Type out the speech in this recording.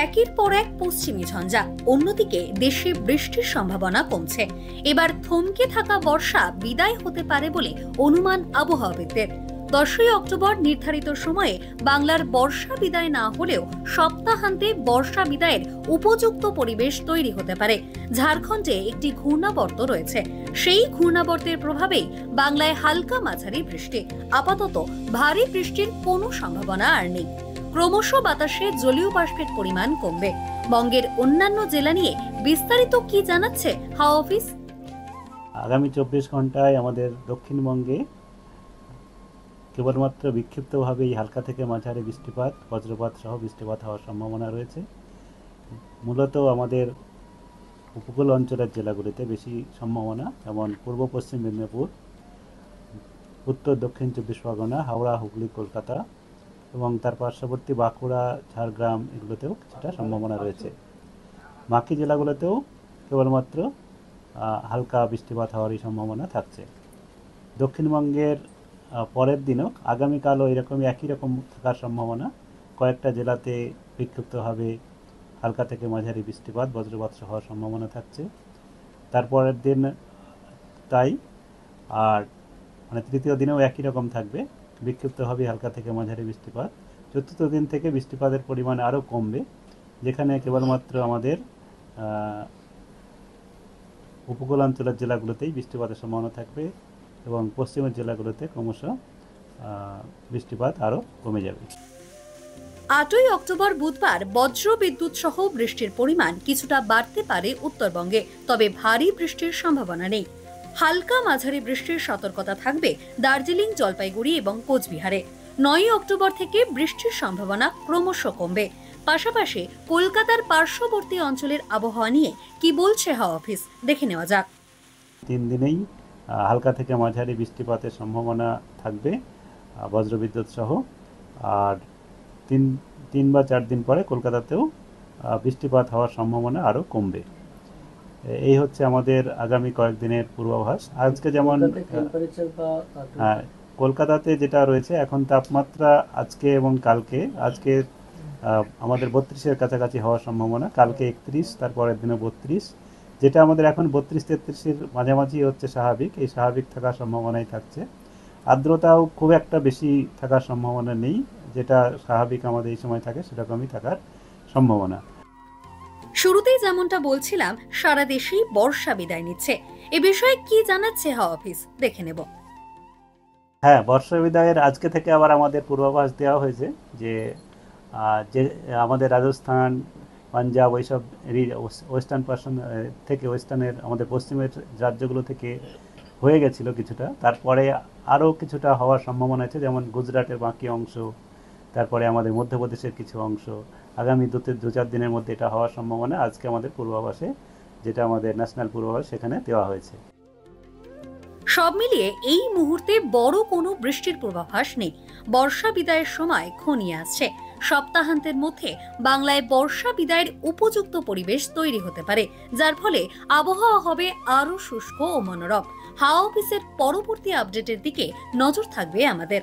একের পর এক পশ্চিমী ঝঞ্ঝা, অন্যদিকে দেশে বৃষ্টির সম্ভাবনা কমছে। এবার থমকে থাকা বর্ষা বিদায় হতে পারে বলে অনুমান আবহাওয়াবিদদের। 10ই অক্টোবর নির্ধারিত সময়ে বাংলার বর্ষা বিদায় না হলেও সপ্তাহান্তে বর্ষা বিদায়ের উপযুক্ত পরিবেশ তৈরি হতে পারে। ঝাড়খণ্ডে একটি ঘূর্ণাবর্ত রয়েছে, সেই ঘূর্ণাবর্তের প্রভাবেই বাংলায় হালকা মাঝারি বৃষ্টি। আপাতত ভারী বৃষ্টির কোনো সম্ভাবনা আর নেই। ক্রমশ বাতাসে জলীয় বাষ্পের পরিমাণ কমবে। বঙ্গের অন্যান্য জেলা নিয়ে বিস্তারিত কি জানাচ্ছে হাওয়া অফিস? আগামী 24 ঘন্টায় আমাদের দক্ষিণবঙ্গে কেবলমাত্র বিক্ষিপ্তভাবেই হালকা থেকে মাঝারি বৃষ্টিপাত, বজ্রপাত সহ বৃষ্টিপাত হওয়ার সম্ভাবনা রয়েছে। মূলত আমাদের উপকূল অঞ্চলের জেলাগুলিতে বেশি সম্ভাবনা, যেমন পূর্ব পশ্চিম মেদিনীপুর, উত্তর দক্ষিণ 24 পরগনা, হাওড়া, হুগলি, কলকাতা এবং তার পার্শ্ববর্তী বাঁকুড়া, ঝাড়গ্রাম এগুলোতেও কিছুটা সম্ভাবনা রয়েছে। বাকি জেলাগুলোতেও কেবলমাত্র হালকা বৃষ্টিপাত হওয়ারই সম্ভাবনা থাকছে। দক্ষিণবঙ্গের পরের দিনও আগামীকালও এরকমই একই রকম থাকার সম্ভাবনা। কয়েকটা জেলাতে বিক্ষিপ্তভাবে হালকা থেকে মাঝারি বৃষ্টিপাত, বজ্রপাত হওয়ার সম্ভাবনা থাকছে। তারপরের দিন তাই, আর তৃতীয় দিনেও একই রকম থাকবে, বিক্ষিপ্তভাবে হালকা থেকে মাঝারি বৃষ্টিপাত। চতুর্থ দিন থেকে বৃষ্টিপাতের পরিমাণ আরও কমবে, যেখানে কেবলমাত্র আমাদের উপকূলাঞ্চলের জেলাগুলোতেই বৃষ্টিপাতের সম্ভাবনা থাকবে এবং পশ্চিমের জেলাগুলোতে ক্রমশ বৃষ্টিপাত আরও কমে যাবে। 8ই অক্টোবর বুধবার বজ্র বিদ্যুৎ সহ বৃষ্টির পরিমাণ কিছুটা বাড়তে পারে উত্তরবঙ্গে, তবে ভারী বৃষ্টির সম্ভাবনা নেই। হালকা মাঝারি বৃষ্টির সতর্কতা থাকবে দার্জিলিং, জলপাইগুড়ি এবং কোচবিহারে। 9ই অক্টোবর থেকে বৃষ্টির সম্ভাবনা ক্রমশ কমবে। পাশাপাশি কলকাতার পার্শ্ববর্তী অঞ্চলের আবহাওয়া নিয়ে কি বলছে হাওয়া অফিস, দেখে নেওয়া যাক। 3 দিনেই হালকা থেকে মাঝারি বৃষ্টিপাতের সম্ভাবনা থাকবে বজ্রবিদ্যুৎ সহ, আর 3 বা 4 দিন পরে কলকাতাতেও বৃষ্টিপাত হওয়ার সম্ভাবনা আরও কমবে। এই হচ্ছে আমাদের আগামী কয়েকদিনের পূর্বাভাস। আজকে যেমন কলকাতাতে যেটা রয়েছে এখন তাপমাত্রা আজকে এবং কালকে, আজকে আমাদের 32-এর কাছাকাছি হওয়ার সম্ভাবনা, কালকে 31, তারপরের দিনে 32, যেটা আমাদের এখন 32-33-এর মাঝামাঝি হচ্ছে স্বাভাবিক। এই স্বাভাবিক থাকার সম্ভাবনাই থাকছে। আর্দ্রতাও খুব একটা বেশি থাকার সম্ভাবনা নেই, যেটা স্বাভাবিক আমাদের এই সময় থাকে সেরকমই থাকার সম্ভাবনা। শুরুতেই যেমনটা বলছিলাম, সারা দেশেই বর্ষা বিদায় নিচ্ছে। এ বিষয়ে কি জানাচ্ছে হাওয়া অফিস, দেখে নেব। হ্যাঁ, বর্ষা বিদায়ের আজকে থেকে আবার আমাদের পূর্বাভাস দেওয়া হয়েছে যে আমাদের রাজস্থান, পাঞ্জাব, ওইসব ওয়েস্টার্ন পার্সন থেকে, ওয়েস্টার্নের আমাদের পশ্চিমের রাজ্যগুলো থেকে হয়ে গেছিল কিছুটা, তারপরে আরও কিছুটা হওয়ার সম্ভাবনা আছে, যেমন গুজরাটের বাকি অংশ, তারপরে আমাদের মধ্যপ্রদেশের কিছু অংশ। আগামী 2-4 দিনের মধ্যে এটা হওয়ার সম্ভাবনা আজকে আমাদের পূর্বাভাসে, যেটা আমাদের ন্যাশনাল পূর্বাভাস, সেখানে দেওয়া হয়েছে। সব মিলিয়ে এই মুহূর্তে বড় কোনো বৃষ্টির পূর্বাভাস নেই। বর্ষা বিদায়ের সময় ঘনিয়ে আসছে। সপ্তাহান্তের মধ্যে বাংলায় বর্ষা বিদায়ের উপযুক্ত পরিবেশ তৈরি হতে পারে, যার ফলে আবহাওয়া হবে আরো শুষ্ক ও মনোরম। হাওয়া অফিসের পরবর্তী আপডেটের দিকে নজর থাকবে আমাদের।